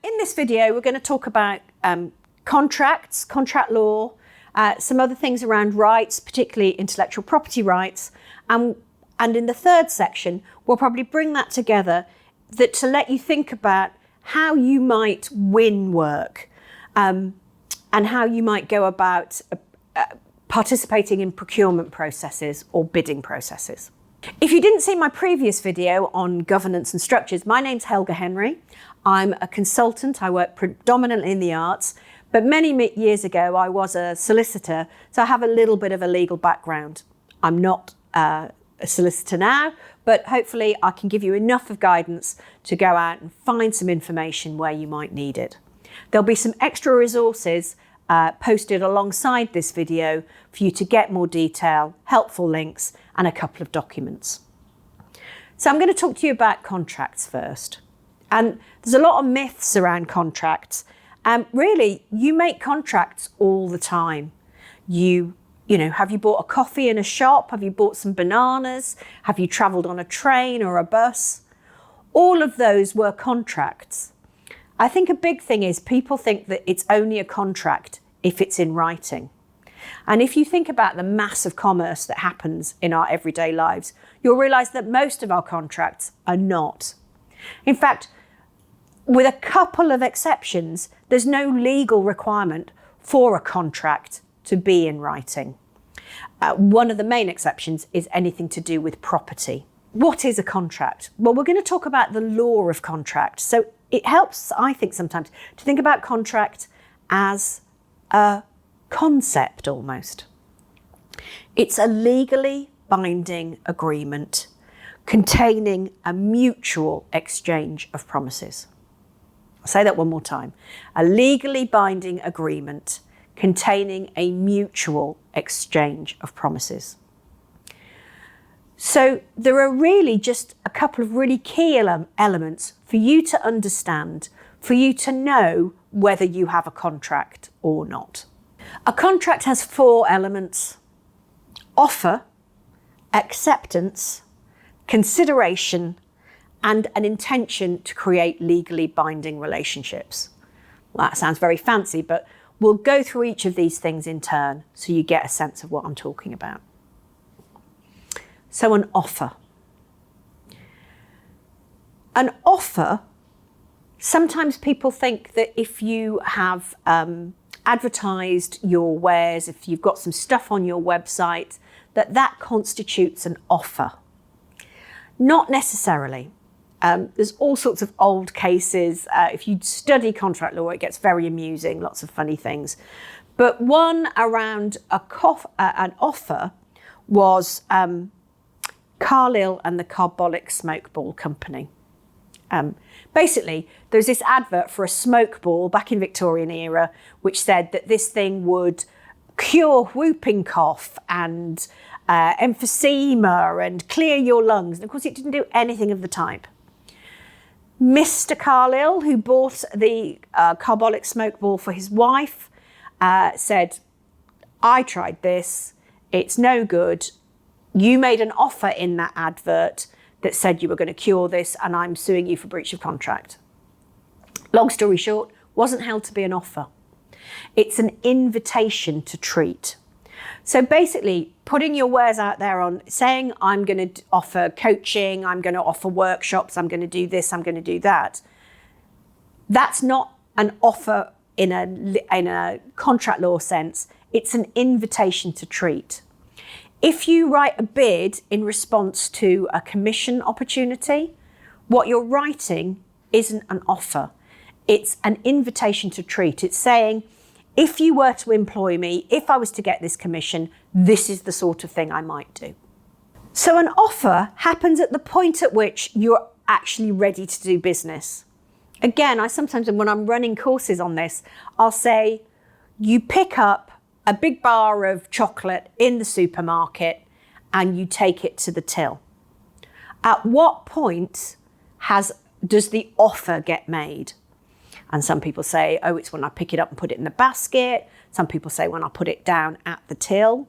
In this video, we're going to talk about contracts, contract law, some other things around rights, particularly intellectual property rights. And in the third section, we'll probably bring that together to let you think about how you might win work and how you might go about participating in procurement processes or bidding processes. If you didn't see my previous video on governance and structures, my name's Helga Henry. I'm a consultant. I work predominantly in the arts, but many years ago I was a solicitor, so I have a little bit of a legal background. I'm not a solicitor now, but hopefully I can give you enough of guidance to go out and find some information where you might need it. There'll be some extra resources posted alongside this video for you to get more detail, helpful links, and a couple of documents. So I'm going to talk to you about contracts first. And there's a lot of myths around contracts. Really, you make contracts all the time. You know, have you bought a coffee in a shop? Have you bought some bananas? Have you traveled on a train or a bus? All of those were contracts. I think a big thing is people think that it's only a contract if it's in writing. And if you think about the massive commerce that happens in our everyday lives, you'll realize that most of our contracts are not. In fact, with a couple of exceptions, there's no legal requirement for a contract to be in writing. One of the main exceptions is anything to do with property. What is a contract? Well, we're going to talk about the law of contract. So it helps, I think, sometimes to think about contract as a concept almost. It's a legally binding agreement containing a mutual exchange of promises. I'll say that one more time. A legally binding agreement containing a mutual exchange of promises. So there are really just a couple of really key elements for you to understand, for you to know whether you have a contract or not. A contract has 4 elements: offer, acceptance, consideration, and an intention to create legally binding relationships. Well, that sounds very fancy, but we'll go through each of these things in turn so you get a sense of what I'm talking about. So an offer. An offer, sometimes people think that if you have advertised your wares, if you've got some stuff on your website, that constitutes an offer. Not necessarily. There's all sorts of old cases. If you study contract law, it gets very amusing, lots of funny things. But one around an offer was Carlisle and the Carbolic Smoke Ball Company. Basically, there's this advert for a smoke ball back in Victorian era, which said that this thing would cure whooping cough and emphysema and clear your lungs. And of course, it didn't do anything of the type. Mr. Carlisle, who bought the Carbolic Smoke Ball for his wife, said, I tried this, it's no good. You made an offer in that advert that said you were going to cure this, and I'm suing you for breach of contract. Long story short, wasn't held to be an offer. It's an invitation to treat. So basically, putting your wares out there on saying, I'm going to offer coaching, I'm going to offer workshops, I'm going to do this, I'm going to do that. That's not an offer in a contract law sense. It's an invitation to treat. If you write a bid in response to a commission opportunity, what you're writing isn't an offer. It's an invitation to treat. It's saying, if you were to employ me, if I was to get this commission, this is the sort of thing I might do. So an offer happens at the point at which you're actually ready to do business. Again, I sometimes, when I'm running courses on this, I'll say, you pick up a big bar of chocolate in the supermarket and you take it to the till. At what point does the offer get made? And some people say, oh, it's when I pick it up and put it in the basket. Some people say when I put it down at the till.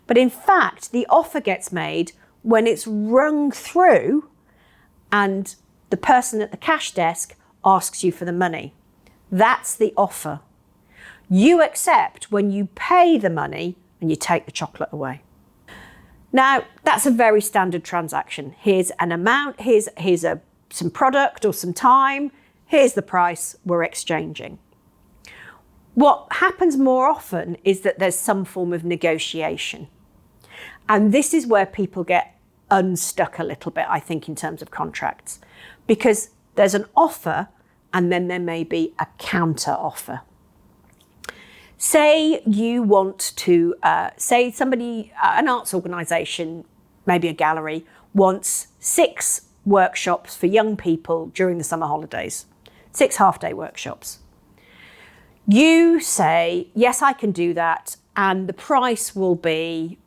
But in fact, the offer gets made when it's rung through and the person at the cash desk asks you for the money. That's the offer. You accept when you pay the money and you take the chocolate away. Now, that's a very standard transaction. Here's an amount, here's some product or some time, here's the price, we're exchanging. What happens more often is that there's some form of negotiation. And this is where people get unstuck a little bit, I think, in terms of contracts, because there's an offer and then there may be a counter offer. Say you want to, say somebody, an arts organisation, maybe a gallery, wants 6 workshops for young people during the summer holidays, 6 half-day workshops. You say, yes, I can do that, and the price will be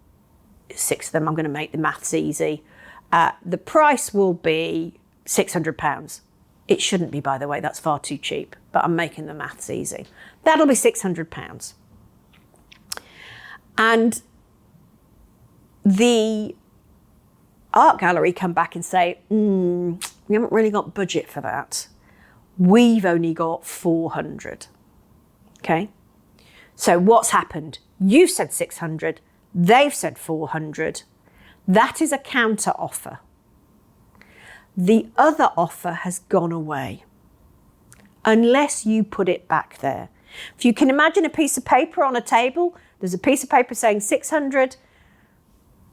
6 of them. I'm going to make the maths easy. The price will be £600. It shouldn't be, by the way, that's far too cheap, but I'm making the maths easy. That'll be £600. And the art gallery come back and say, we haven't really got budget for that. We've only got 400. Okay. So what's happened? You said 600, they've said 400. That is a counter offer. The other offer has gone away unless you put it back there. If you can imagine a piece of paper on a table, there's a piece of paper saying 600,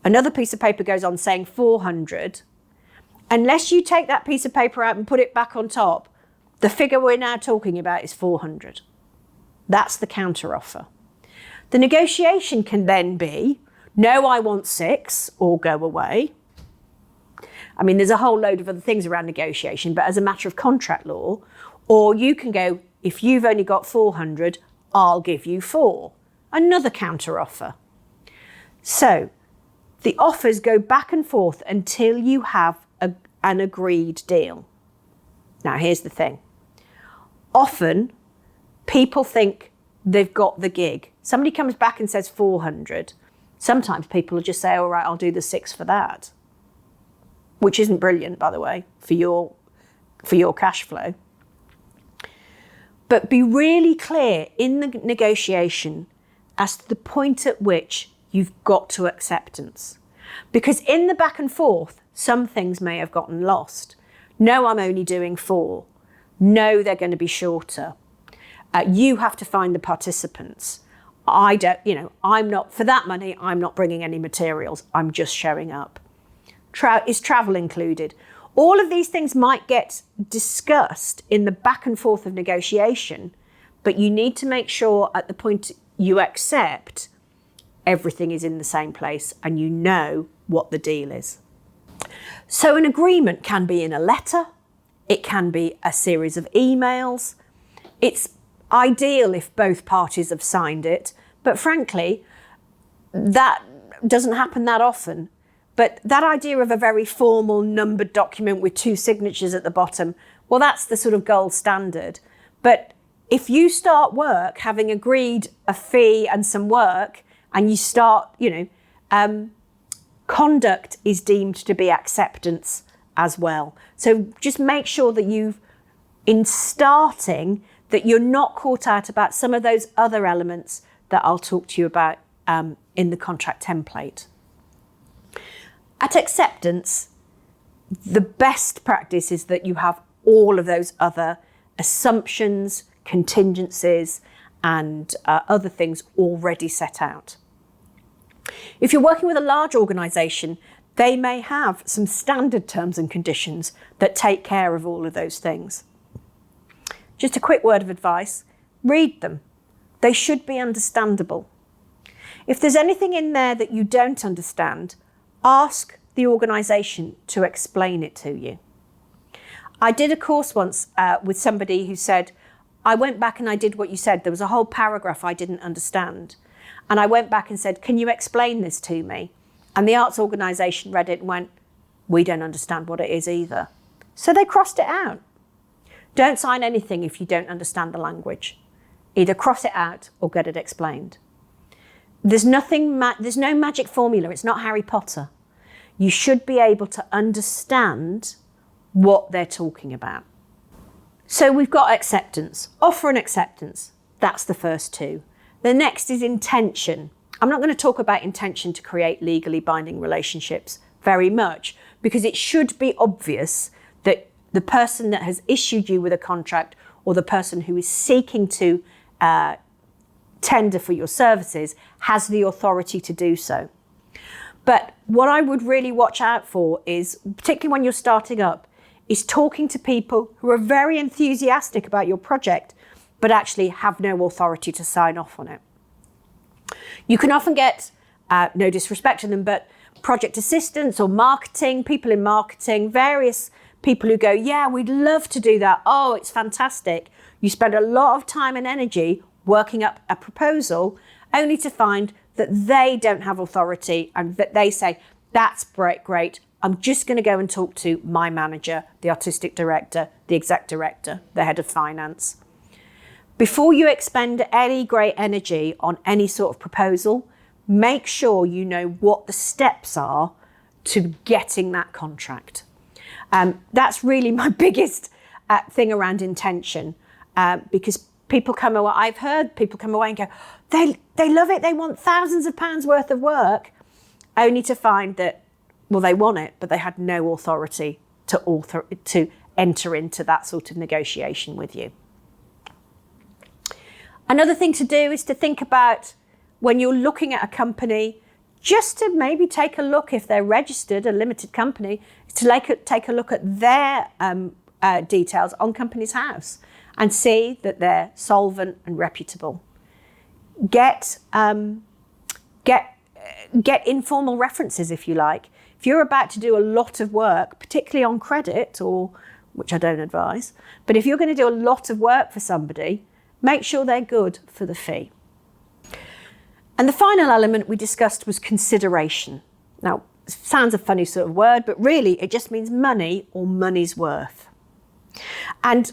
another piece of paper goes on saying 400. Unless you take that piece of paper out and put it back on top, the figure we're now talking about is 400. That's the counter offer. The negotiation can then be, no, I want 6, or go away. I mean, there's a whole load of other things around negotiation, but as a matter of contract law, or you can go, if you've only got 400, I'll give you 4. Another counter offer. So the offers go back and forth until you have an agreed deal. Now, here's the thing. Often people think they've got the gig. Somebody comes back and says 400. Sometimes people will just say, all right, I'll do the 6 for that. Which isn't brilliant, by the way, for your cash flow. But be really clear in the negotiation as to the point at which you've got to acceptance. Because in the back and forth, some things may have gotten lost. No, I'm only doing 4. No, they're going to be shorter. You have to find the participants. I'm not, for that money, I'm not bringing any materials. I'm just showing up. Is travel included? All of these things might get discussed in the back and forth of negotiation, but you need to make sure at the point you accept, everything is in the same place and you know what the deal is. So an agreement can be in a letter, it can be a series of emails. It's ideal if both parties have signed it, but frankly, that doesn't happen that often. But that idea of a very formal numbered document with 2 signatures at the bottom, well, that's the sort of gold standard. But if you start work having agreed a fee and some work, and you start, conduct is deemed to be acceptance as well. So just make sure that in starting, that you're not caught out about some of those other elements that I'll talk to you about in the contract template. At acceptance, the best practice is that you have all of those other assumptions, contingencies, and other things already set out. If you're working with a large organisation, they may have some standard terms and conditions that take care of all of those things. Just a quick word of advice, read them. They should be understandable. If there's anything in there that you don't understand, ask the organisation to explain it to you. I did a course once with somebody who said, I went back and I did what you said. There was a whole paragraph I didn't understand. And I went back and said, can you explain this to me? And the arts organisation read it and went, we don't understand what it is either. So they crossed it out. Don't sign anything if you don't understand the language. Either cross it out or get it explained. There's no magic formula. It's not Harry Potter. You should be able to understand what they're talking about. So we've got acceptance, offer and acceptance. That's the first two. The next is intention. I'm not going to talk about intention to create legally binding relationships very much, because it should be obvious that the person that has issued you with a contract, or the person who is seeking to tender for your services, has the authority to do so. But what I would really watch out for is, particularly when you're starting up, is talking to people who are very enthusiastic about your project, but actually have no authority to sign off on it. You can often get, no disrespect to them, but project assistants or marketing, people in marketing, various people who go, yeah, we'd love to do that. Oh, it's fantastic. You spend a lot of time and energy working up a proposal, only to find that they don't have authority, and that they say, that's great. I'm just going to go and talk to my manager, the artistic director, the exec director, the head of finance. Before you expend any great energy on any sort of proposal, make sure you know what the steps are to getting that contract. That's really my biggest thing around intention, because people come away, I've heard people come away and go, they love it, they want thousands of pounds worth of work, only to find that, well, they want it, but they had no authority to enter into that sort of negotiation with you. Another thing to do is to think about, when you're looking at a company, just to maybe take a look, if they're registered, a limited company, to take a look at their details on Companies House and see that they're solvent and reputable. Get informal references, if you like. If you're about to do a lot of work, particularly on credit, or which I don't advise, but if you're going to do a lot of work for somebody, make sure they're good for the fee. And the final element we discussed was consideration. Now, it sounds a funny sort of word, but really it just means money or money's worth. And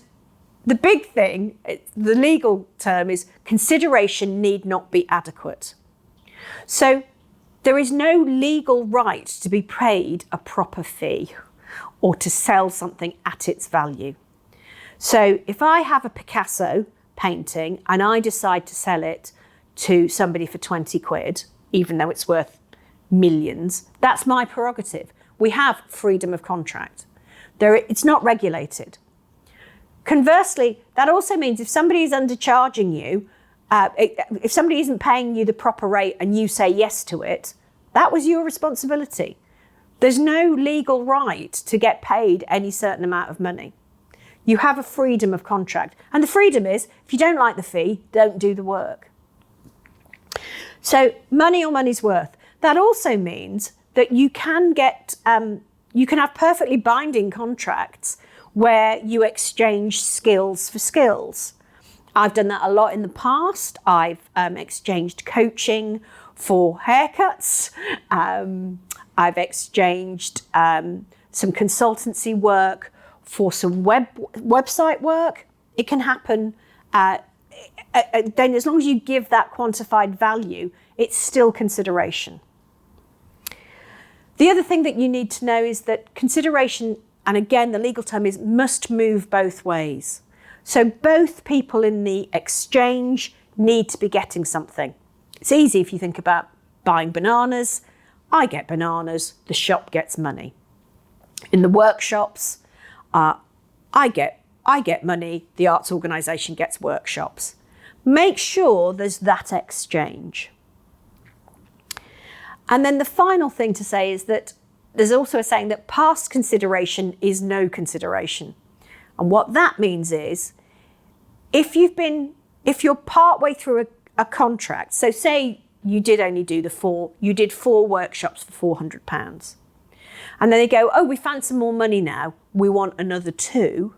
the big thing, the legal term, is consideration need not be adequate. So there is no legal right to be paid a proper fee or to sell something at its value. So if I have a Picasso painting and I decide to sell it to somebody for 20 quid, even though it's worth millions, that's my prerogative. We have freedom of contract. It's not regulated. Conversely, that also means if somebody is undercharging you, if somebody isn't paying you the proper rate and you say yes to it, that was your responsibility. There's no legal right to get paid any certain amount of money. You have a freedom of contract. And the freedom is, if you don't like the fee, don't do the work. So money or money's worth. That also means that you can have perfectly binding contracts where you exchange skills for skills. I've done that a lot in the past. I've exchanged coaching for haircuts. I've exchanged some consultancy work for some website work. It can happen. Then as long as you give that quantified value, it's still consideration. The other thing that you need to know is that consideration, and again, the legal term is, must move both ways. So both people in the exchange need to be getting something. It's easy if you think about buying bananas. I get bananas, the shop gets money. In the workshops, I get money, the arts organisation gets workshops. Make sure there's that exchange. And then the final thing to say is that there's also a saying that past consideration is no consideration. And what that means is, if you're partway through a contract, so say you did 4 workshops for £400. And then they go, oh, we found some more money now, we want another 2.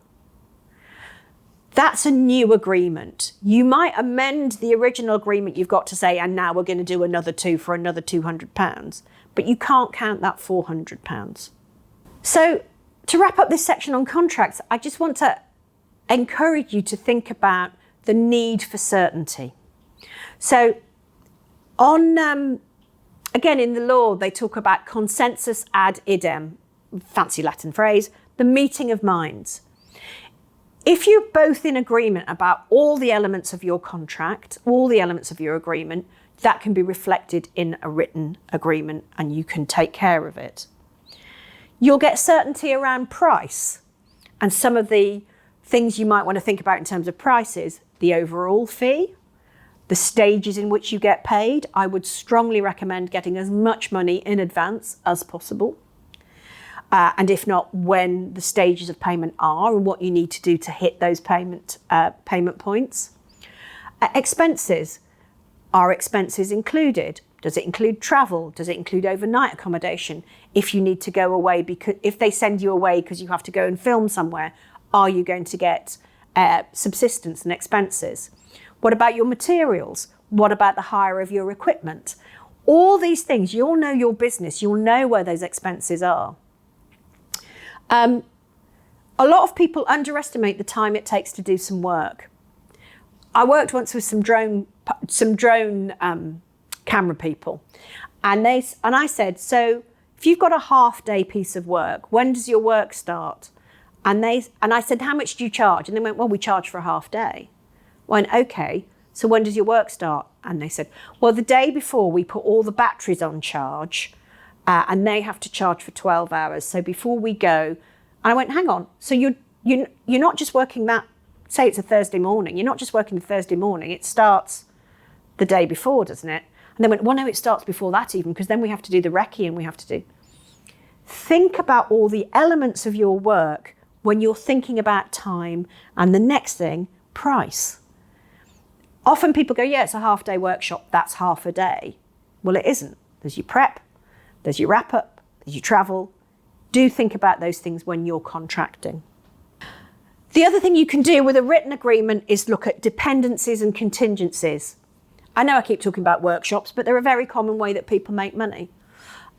That's a new agreement. You might amend the original agreement you've got to say, and now we're going to do another 2 for another £200, but you can't count that £400. So to wrap up this section on contracts, I just want to encourage you to think about the need for certainty. So again, in the law, they talk about consensus ad idem, fancy Latin phrase, the meeting of minds. If you're both in agreement about all the elements of your contract, all the elements of your agreement, that can be reflected in a written agreement and you can take care of it. You'll get certainty around price, and some of the things you might want to think about in terms of prices: the overall fee, the stages in which you get paid. I would strongly recommend getting as much money in advance as possible. And if not, when the stages of payment are and what you need to do to hit those payment points. Expenses. Are expenses included? Does it include travel? Does it include overnight accommodation? If you need to go away, because if they send you away because you have to go and film somewhere, are you going to get subsistence and expenses? What about your materials? What about the hire of your equipment? All these things, you'll know your business, you'll know where those expenses are. A lot of people underestimate the time it takes to do some work. I worked once with some drone camera people, and I said, so if you've got a half-day piece of work, when does your work start? And I said, how much do you charge? And they went, well, we charge for a half day. I went, okay, so when does your work start? And they said, well, the day before we put all the batteries on charge, and they have to charge for 12 hours. So before we go, and I went, hang on, so you're not just working that, say it's a Thursday morning, you're not just working the Thursday morning, it starts the day before, doesn't it? And they went, well, no, it starts before that even, because then we have to do the recce and we have to do. Think about all the elements of your work when you're thinking about time, and the next thing, price. Often people go, yeah, it's a half-day workshop, that's half a day. Well, it isn't. There's your prep, there's your wrap-up, there's your travel. Do think about those things when you're contracting. The other thing you can do with a written agreement is look at dependencies and contingencies. I know I keep talking about workshops, but they're a very common way that people make money.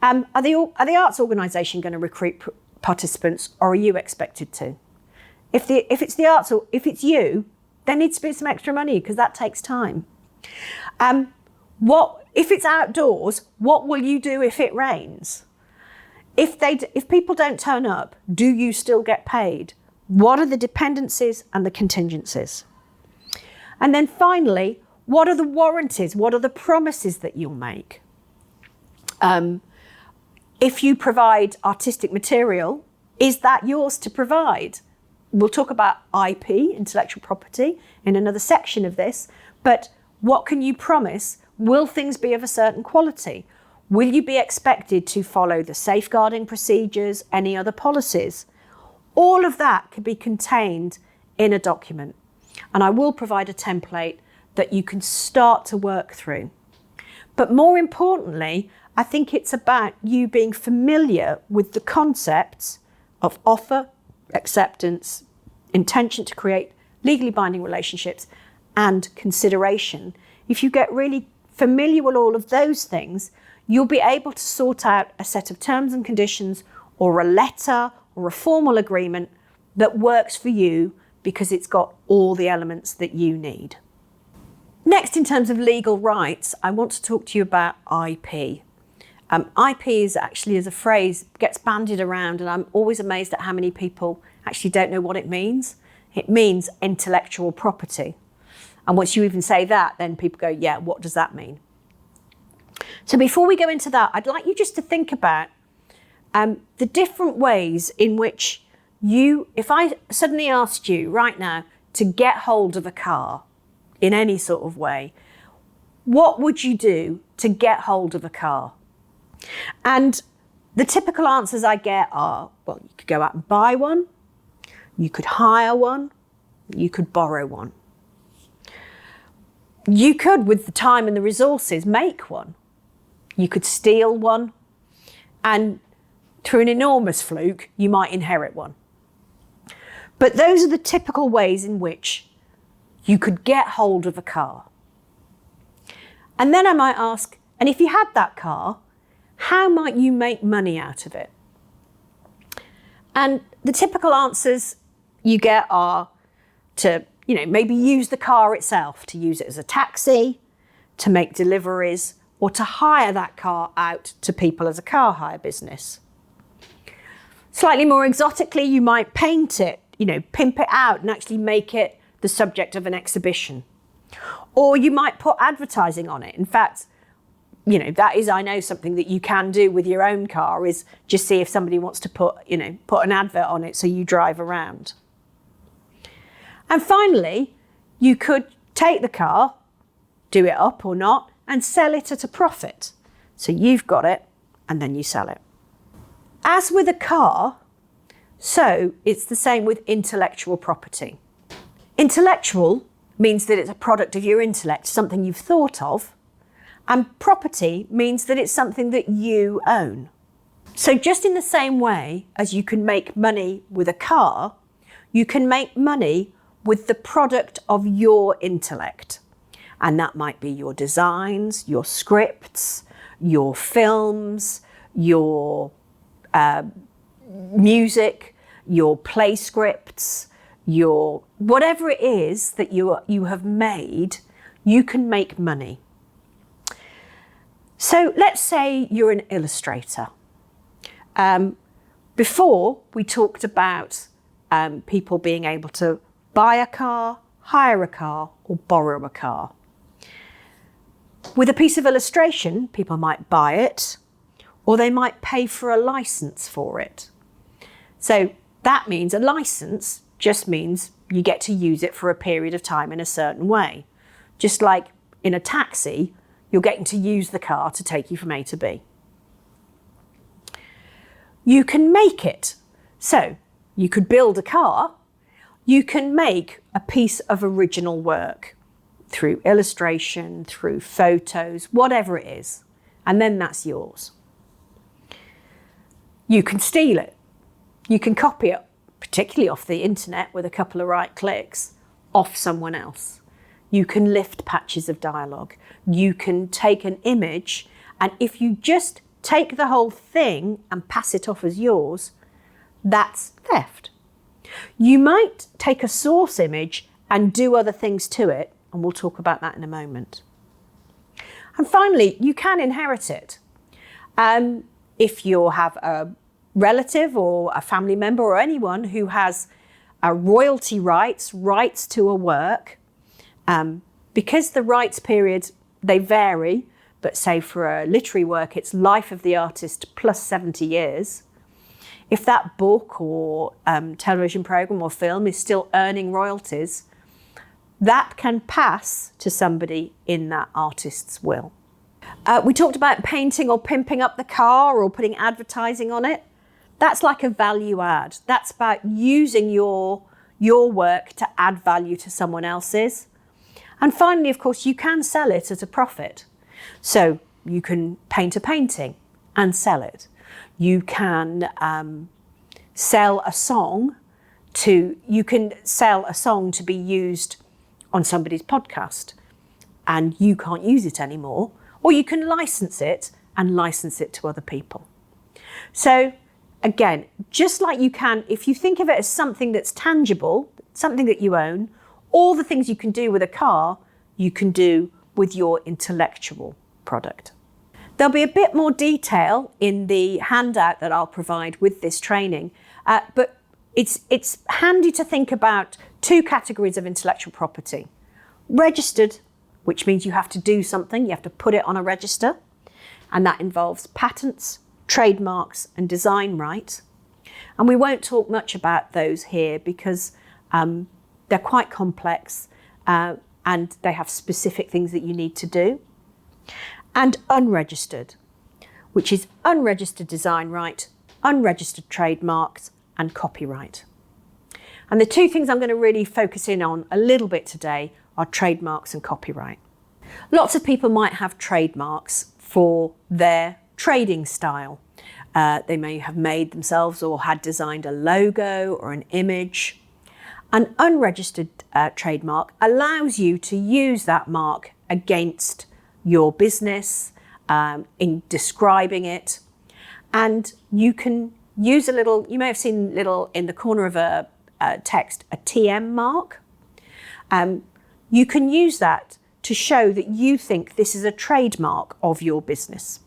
Are the arts organisation going to recruit participants, or are you expected to? If it's the arts, or if it's you, there needs to be some extra money because that takes time. If it's outdoors, what will you do if it rains? If people don't turn up, do you still get paid? What are the dependencies and the contingencies? And then finally, what are the warranties? What are the promises that you'll make? If you provide artistic material, is that yours to provide? We'll talk about IP, intellectual property, in another section of this, but what can you promise? Will things be of a certain quality? Will you be expected to follow the safeguarding procedures, any other policies? All of that can be contained in a document, and I will provide a template that you can start to work through. But more importantly, I think it's about you being familiar with the concepts of offer, acceptance, intention to create legally binding relationships, and consideration. If you get really familiar with all of those things, you'll be able to sort out a set of terms and conditions, or a letter, or a formal agreement that works for you because it's got all the elements that you need. Next, in terms of legal rights, I want to talk to you about IP. IP is actually, as a phrase, gets bandied around, and I'm always amazed at how many people actually don't know what it means. It means intellectual property. And once you even say that, then people go, yeah, what does that mean? So before we go into that, I'd like you just to think about the different ways in which if I suddenly asked you right now to get hold of a car in any sort of way, what would you do to get hold of a car? And the typical answers I get are, well, you could go out and buy one, you could hire one, you could borrow one. You could, with the time and the resources, make one. You could steal one, and through an enormous fluke, you might inherit one. But those are the typical ways in which you could get hold of a car. And then I might ask, and if you had that car, how might you make money out of it? And the typical answers you get are to, maybe use the car itself, to use it as a taxi, to make deliveries, or to hire that car out to people as a car hire business. Slightly more exotically, you might paint it pimp it out and actually make it the subject of an exhibition. Or you might put advertising on it. In fact, that is, I know, something that you can do with your own car, is just see if somebody wants to put an advert on it so you drive around. And finally, you could take the car, do it up or not, and sell it at a profit. So you've got it and then you sell it. As with a car, so it's the same with intellectual property. Intellectual means that it's a product of your intellect, something you've thought of, and property means that it's something that you own. So just in the same way as you can make money with a car, you can make money with the product of your intellect. And that might be your designs, your scripts, your films, your music, your play scripts, your whatever it is that you have made, you can make money. So let's say you're an illustrator. Before we talked about people being able to buy a car, hire a car, or borrow a car. With a piece of illustration, people might buy it, or they might pay for a license for it. So that means a license just means you get to use it for a period of time in a certain way. Just like in a taxi, you're getting to use the car to take you from A to B. You can make it. So you could build a car. You can make a piece of original work through illustration, through photos, whatever it is. And then that's yours. You can steal it. You can copy it, particularly off the internet with a couple of right clicks, off someone else. You can lift patches of dialogue. You can take an image, and if you just take the whole thing and pass it off as yours, that's theft. You might take a source image and do other things to it, and we'll talk about that in a moment. And finally, you can inherit it. If you have a relative or a family member or anyone who has royalty rights to a work, because the rights periods, they vary, but say for a literary work, it's life of the artist plus 70 years. If that book or television program or film is still earning royalties, that can pass to somebody in that artist's will. We talked about painting or pimping up the car or putting advertising on it. That's like a value add. That's about using your work to add value to someone else's. And finally, of course, you can sell it at a profit. So you can paint a painting and sell it. You can sell a song to be used on somebody's podcast, and you can't use it anymore. Or you can license it and license it to other people. So again, just like you can, if you think of it as something that's tangible, something that you own, all the things you can do with a car, you can do with your intellectual product. There'll be a bit more detail in the handout that I'll provide with this training, but it's handy to think about two categories of intellectual property. Registered, which means you have to do something, you have to put it on a register, and that involves patents, trademarks, and design rights. And we won't talk much about those here because they're quite complex and they have specific things that you need to do. And unregistered, which is unregistered design right, unregistered trademarks, and copyright. And the two things I'm going to really focus in on a little bit today are trademarks and copyright. Lots of people might have trademarks for their trading style. They may have made themselves or had designed a logo or an image. An unregistered trademark allows you to use that mark against your business in describing it. And you can use a little, you may have seen little in the corner of a text, a TM mark. You can use that to show that you think this is a trademark of your business.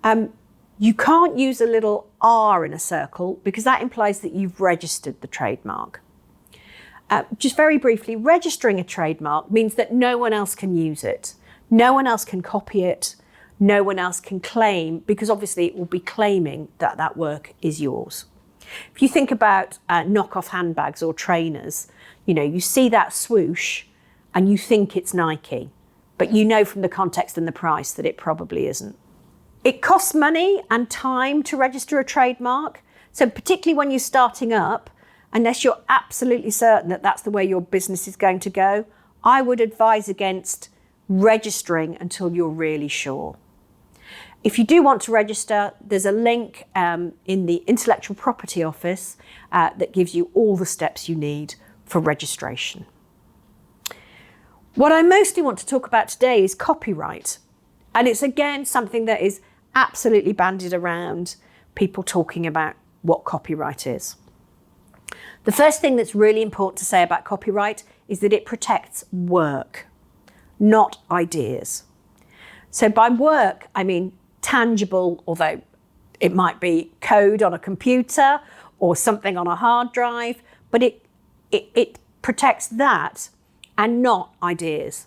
You can't use a little R in a circle because that implies that you've registered the trademark. Just very briefly, registering a trademark means that no one else can use it. No one else can copy it. No one else can claim, because obviously it will be claiming that that work is yours. If you think about knockoff handbags or trainers, you know, you see that swoosh and you think it's Nike, but you know from the context and the price that it probably isn't. It costs money and time to register a trademark. So particularly when you're starting up, unless you're absolutely certain that that's the way your business is going to go, I would advise against registering until you're really sure. If you do want to register, there's a link in the Intellectual Property Office that gives you all the steps you need for registration. What I mostly want to talk about today is copyright. And it's again something that is absolutely bandied around, people talking about what copyright is. The first thing that's really important to say about copyright is that it protects work, not ideas. So by work, I mean tangible, although it might be code on a computer or something on a hard drive, but it protects that and not ideas.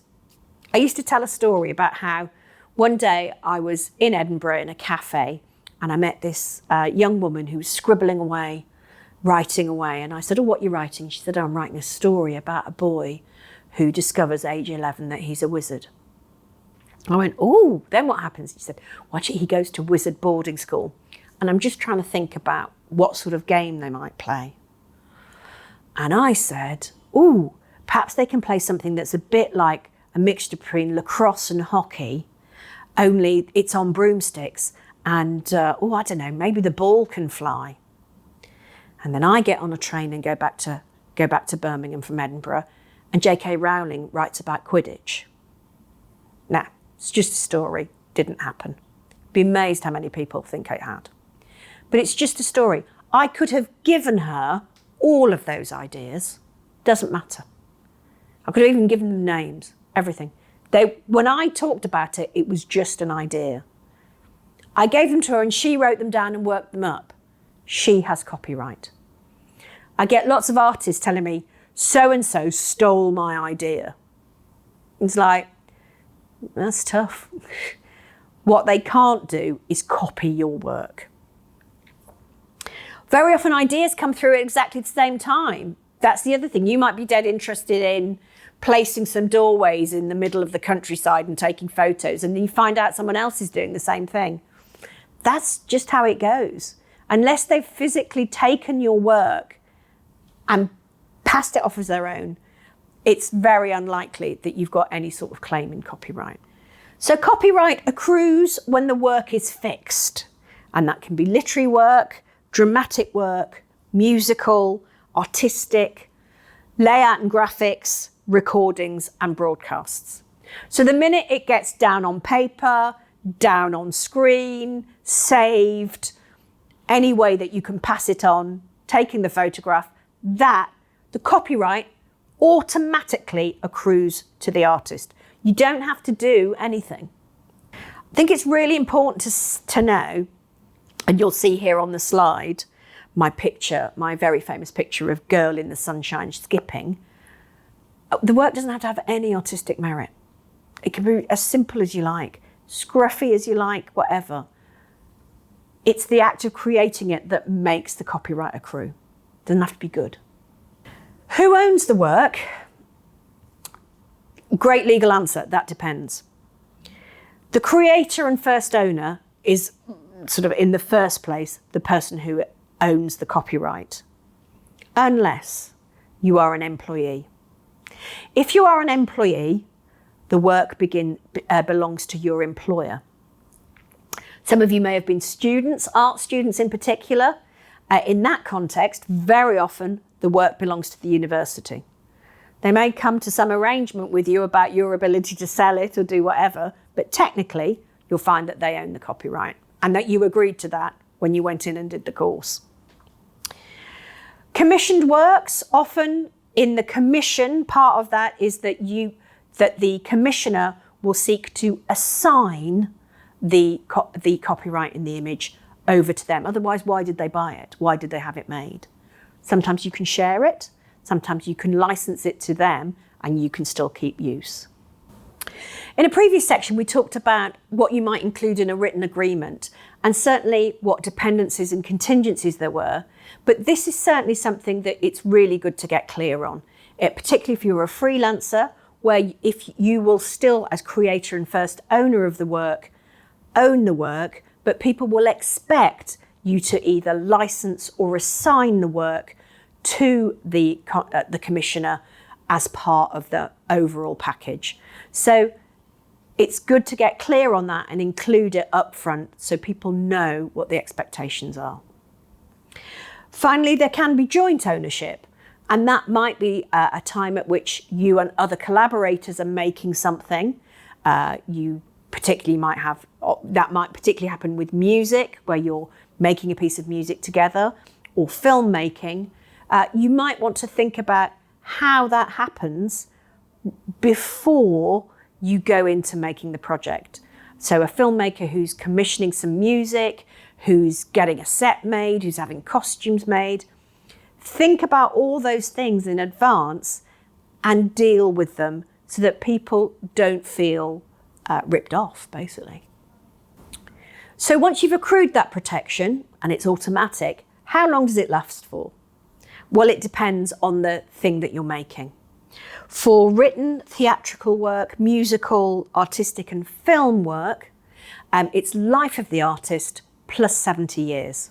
I used to tell a story about how one day I was in Edinburgh in a cafe and I met this young woman who was scribbling away, writing away. And I said, "Oh, what are you writing?" She said, "Oh, I'm writing a story about a boy who discovers age 11 that he's a wizard." I went, "Oh, then what happens?" She said, "Well, he goes to wizard boarding school." And I'm just trying to think about what sort of game they might play. And I said, "Oh, perhaps they can play something that's a bit like a mixture between lacrosse and hockey, only it's on broomsticks. And, I don't know, maybe the ball can fly." And then I get on a train and go back to Birmingham from Edinburgh, and J.K. Rowling writes about Quidditch. Now, it's just a story, didn't happen. Be amazed how many people think it had. But it's just a story. I could have given her all of those ideas, doesn't matter. I could have even given them names, everything. When I talked about it, it was just an idea. I gave them to her and she wrote them down and worked them up. She has copyright. I get lots of artists telling me, "So-and-so stole my idea." It's like, that's tough. What they can't do is copy your work. Very often ideas come through at exactly the same time. That's the other thing. You might be dead interested in placing some doorways in the middle of the countryside and taking photos, and then you find out someone else is doing the same thing. That's just how it goes. Unless they've physically taken your work and passed it off as their own, it's very unlikely that you've got any sort of claim in copyright. So copyright accrues when the work is fixed, and that can be literary work, dramatic work, musical, artistic, layout and graphics, recordings and broadcasts. So the minute it gets down on paper, down on screen, saved, any way that you can pass it on, taking the photograph, that the copyright automatically accrues to the artist. You don't have to do anything. I think it's really important to know, and you'll see here on the slide, my picture, my very famous picture of girl in the sunshine skipping. The work doesn't have to have any artistic merit. It can be as simple as you like, scruffy as you like, whatever. It's the act of creating it that makes the copyright accrue. It doesn't have to be good. Who owns the work? Great legal answer, that depends. The creator and first owner is sort of in the first place the person who owns the copyright, unless you are an employee. If you are an employee, the work belongs to your employer. Some of you may have been students, art students in particular. In that context, very often the work belongs to the university. They may come to some arrangement with you about your ability to sell it or do whatever, but technically you'll find that they own the copyright and that you agreed to that when you went in and did the course. Commissioned works, often in the commission, part of that is that the commissioner will seek to assign the copyright in the image over to them. Otherwise, why did they buy it? Why did they have it made? Sometimes you can share it. Sometimes you can license it to them and you can still keep use. In a previous section, we talked about what you might include in a written agreement and certainly what dependencies and contingencies there were. But this is certainly something that it's really good to get clear on, particularly if you're a freelancer, where if you will still, as creator and first owner of the work, own the work, but people will expect you to either license or assign the work to the commissioner as part of the overall package. So it's good to get clear on that and include it up front so people know what the expectations are. Finally, there can be joint ownership, and that might be a time at which you and other collaborators are making something. You particularly might have, that might particularly happen with music, where you're making a piece of music together, or filmmaking. You might want to think about how that happens before you go into making the project. So a filmmaker who's commissioning some music, who's getting a set made, who's having costumes made, think about all those things in advance and deal with them so that people don't feel ripped off, basically. So once you've accrued that protection and it's automatic, how long does it last for? Well, it depends on the thing that you're making. For written theatrical work, musical, artistic and film work, it's life of the artist plus 70 years.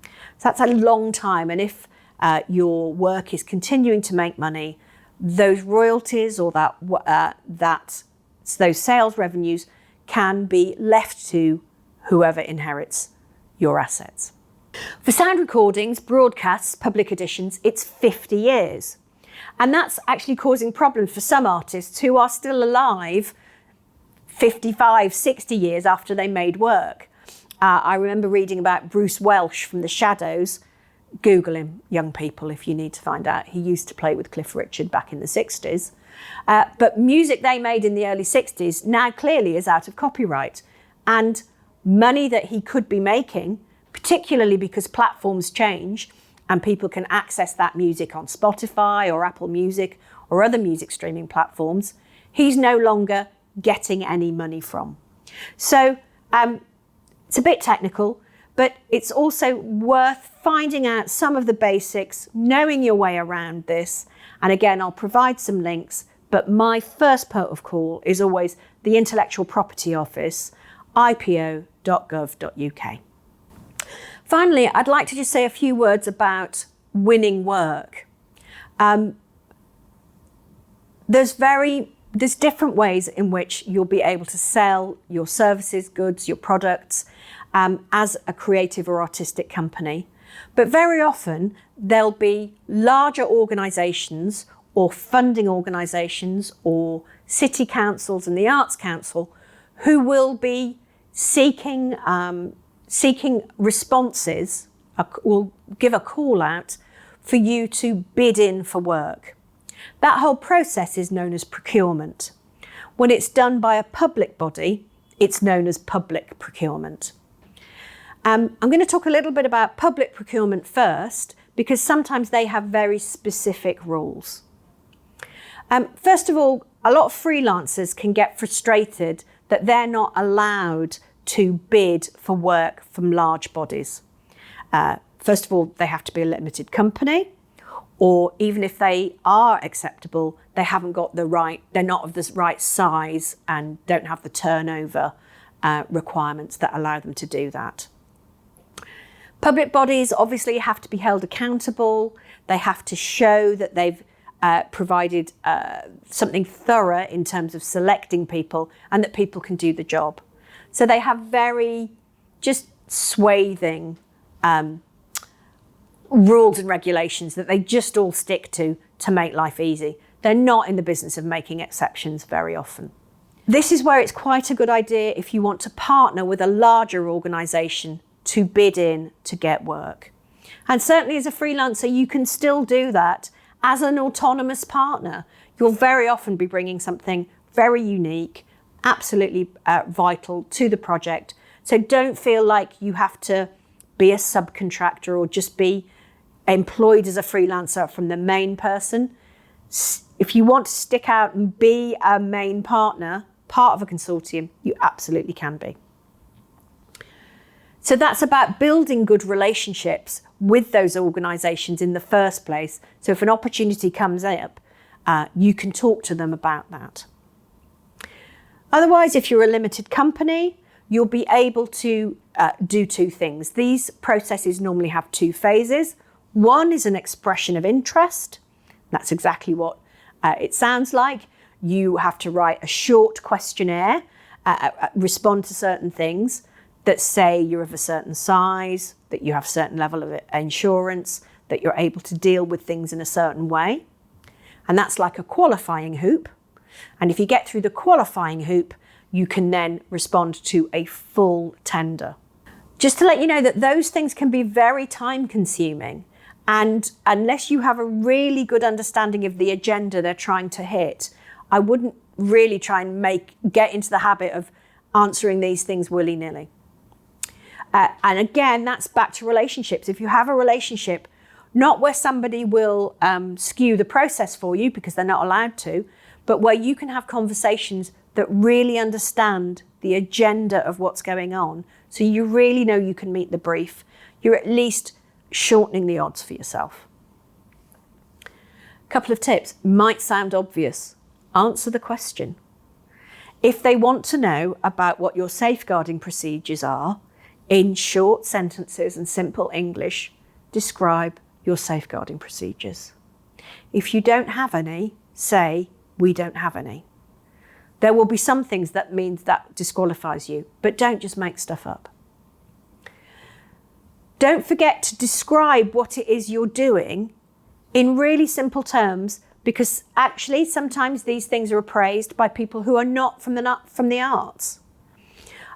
So that's a long time. And if your work is continuing to make money, those royalties or those sales revenues can be left to whoever inherits your assets. For sound recordings, broadcasts, public editions, it's 50 years. And that's actually causing problems for some artists who are still alive 55, 60 years after they made work. I remember reading about Bruce Welch from The Shadows. Google him, young people, if you need to find out. He used to play with Cliff Richard back in the 60s. But music they made in the early 60s now clearly is out of copyright. And money that he could be making, particularly because platforms change and people can access that music on Spotify or Apple Music or other music streaming platforms, he's no longer getting any money from. So it's a bit technical, but it's also worth finding out some of the basics, knowing your way around this. And again, I'll provide some links, but my first port of call is always the Intellectual Property Office, ipo.gov.uk. Finally, I'd like to just say a few words about winning work. There's different ways in which you'll be able to sell your services, goods, your products as a creative or artistic company. But very often there'll be larger organisations or funding organisations or city councils and the Arts Council who will be seeking responses, will give a call out for you to bid in for work. That whole process is known as procurement. When it's done by a public body, it's known as public procurement. I'm going to talk a little bit about public procurement first, because sometimes they have very specific rules. First of all, a lot of freelancers can get frustrated that they're not allowed to bid for work from large bodies. First of all, they have to be a limited company, or even if they are acceptable, they're not of the right size and don't have the turnover requirements that allow them to do that. Public bodies obviously have to be held accountable. They have to show that they've provided something thorough in terms of selecting people and that people can do the job. So they have very just swathing rules and regulations that they just all stick to make life easy. They're not in the business of making exceptions very often. This is where it's quite a good idea if you want to partner with a larger organisation to bid in to get work. And certainly as a freelancer, you can still do that as an autonomous partner. You'll very often be bringing something very unique, absolutely vital to the project. So don't feel like you have to be a subcontractor, or just be employed as a freelancer from the main person. If you want to stick out and be a main partner, part of a consortium, you absolutely can be. So that's about building good relationships with those organisations in the first place. So if an opportunity comes up, you can talk to them about that. Otherwise, if you're a limited company, you'll be able to do two things. These processes normally have two phases. One is an expression of interest. That's exactly what it sounds like. You have to write a short questionnaire, respond to certain things that say you're of a certain size, that you have a certain level of insurance, that you're able to deal with things in a certain way. And that's like a qualifying hoop. And if you get through the qualifying hoop, you can then respond to a full tender. Just to let you know that those things can be very time consuming. And unless you have a really good understanding of the agenda they're trying to hit, I wouldn't really try and get into the habit of answering these things willy-nilly. And again, that's back to relationships. If you have a relationship, not where somebody will skew the process for you because they're not allowed to, but where you can have conversations that really understand the agenda of what's going on, so you really know you can meet the brief, you're at least shortening the odds for yourself. A couple of tips. Might sound obvious. Answer the question. If they want to know about what your safeguarding procedures are, in short sentences and simple English, describe your safeguarding procedures. If you don't have any, say, we don't have any. There will be some things that means that disqualifies you, but don't just make stuff up. Don't forget to describe what it is you're doing in really simple terms, because actually sometimes these things are appraised by people who are not from the arts.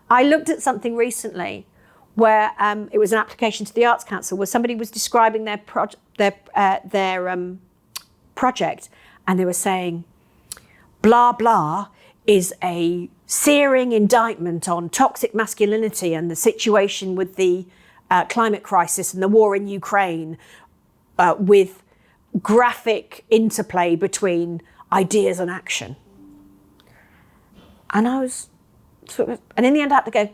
I looked at something recently where it was an application to the Arts Council where somebody was describing their project, and they were saying, blah, blah is a searing indictment on toxic masculinity and the situation with the climate crisis and the war in Ukraine, with graphic interplay between ideas and action. And I was and in the end I had to go,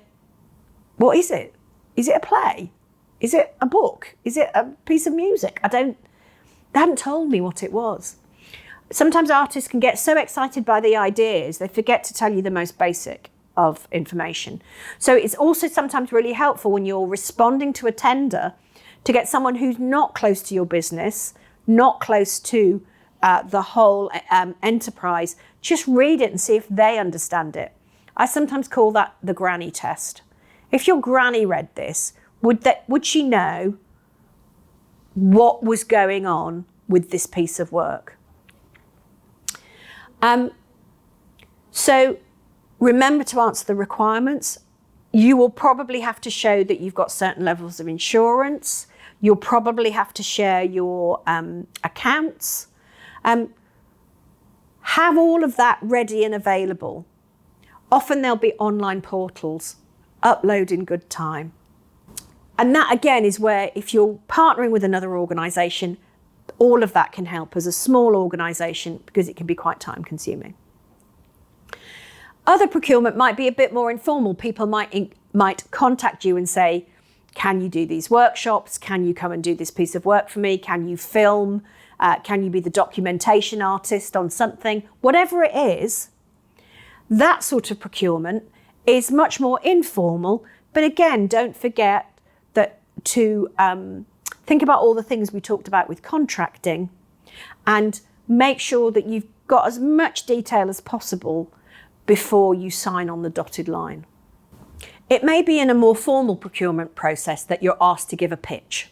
what is it? Is it a play? Is it a book? Is it a piece of music? They hadn't told me what it was. Sometimes artists can get so excited by the ideas, they forget to tell you the most basic of information. So it's also sometimes really helpful when you're responding to a tender to get someone who's not close to your business, not close to the whole enterprise. Just read it and see if they understand it. I sometimes call that the granny test. If your granny read this, would she know what was going on with this piece of work? So remember to answer the requirements. You will probably have to show that you've got certain levels of insurance. You'll probably have to share your accounts. Have all of that ready and available. Often there'll be online portals. Upload in good time. And that again is where, if you're partnering with another organisation, all of that can help as a small organisation, because it can be quite time consuming. Other procurement might be a bit more informal. People might contact you and say, can you do these workshops? Can you come and do this piece of work for me? Can you film? Can you be the documentation artist on something? Whatever it is, that sort of procurement is much more informal. But again, don't forget that to think about all the things we talked about with contracting, and make sure that you've got as much detail as possible before you sign on the dotted line. It may be in a more formal procurement process that you're asked to give a pitch.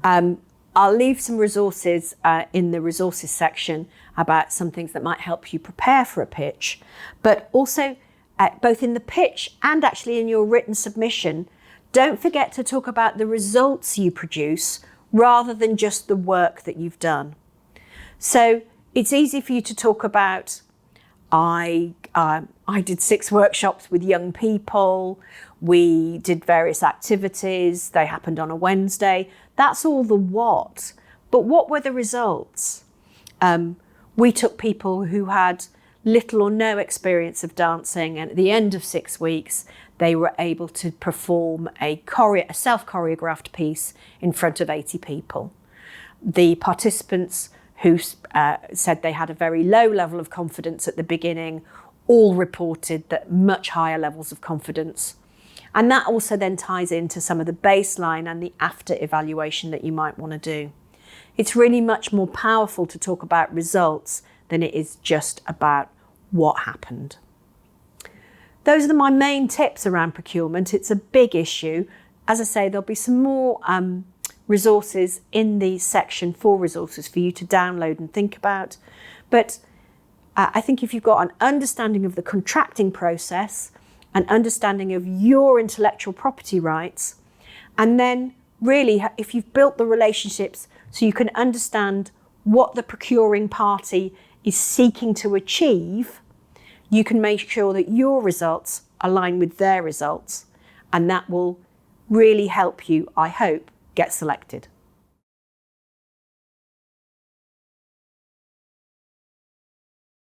I'll leave some resources in the resources section about some things that might help you prepare for a pitch, but also both in the pitch and actually in your written submission, don't forget to talk about the results you produce rather than just the work that you've done. So it's easy for you to talk about, I did 6 workshops with young people. We did various activities. They happened on a Wednesday. That's all the what. But what were the results? We took people who had little or no experience of dancing, and at the end of 6 weeks, they were able to perform a self-choreographed piece in front of 80 people. The participants who said they had a very low level of confidence at the beginning all reported that much higher levels of confidence. And that also then ties into some of the baseline and the after evaluation that you might want to do. It's really much more powerful to talk about results than it is just about what happened. Those are my main tips around procurement. It's a big issue. As I say, there'll be some more resources in the section for resources for you to download and think about. But I think if you've got an understanding of the contracting process, an understanding of your intellectual property rights, and then really if you've built the relationships so you can understand what the procuring party is seeking to achieve, you can make sure that your results align with their results, and that will really help you, I hope, get selected.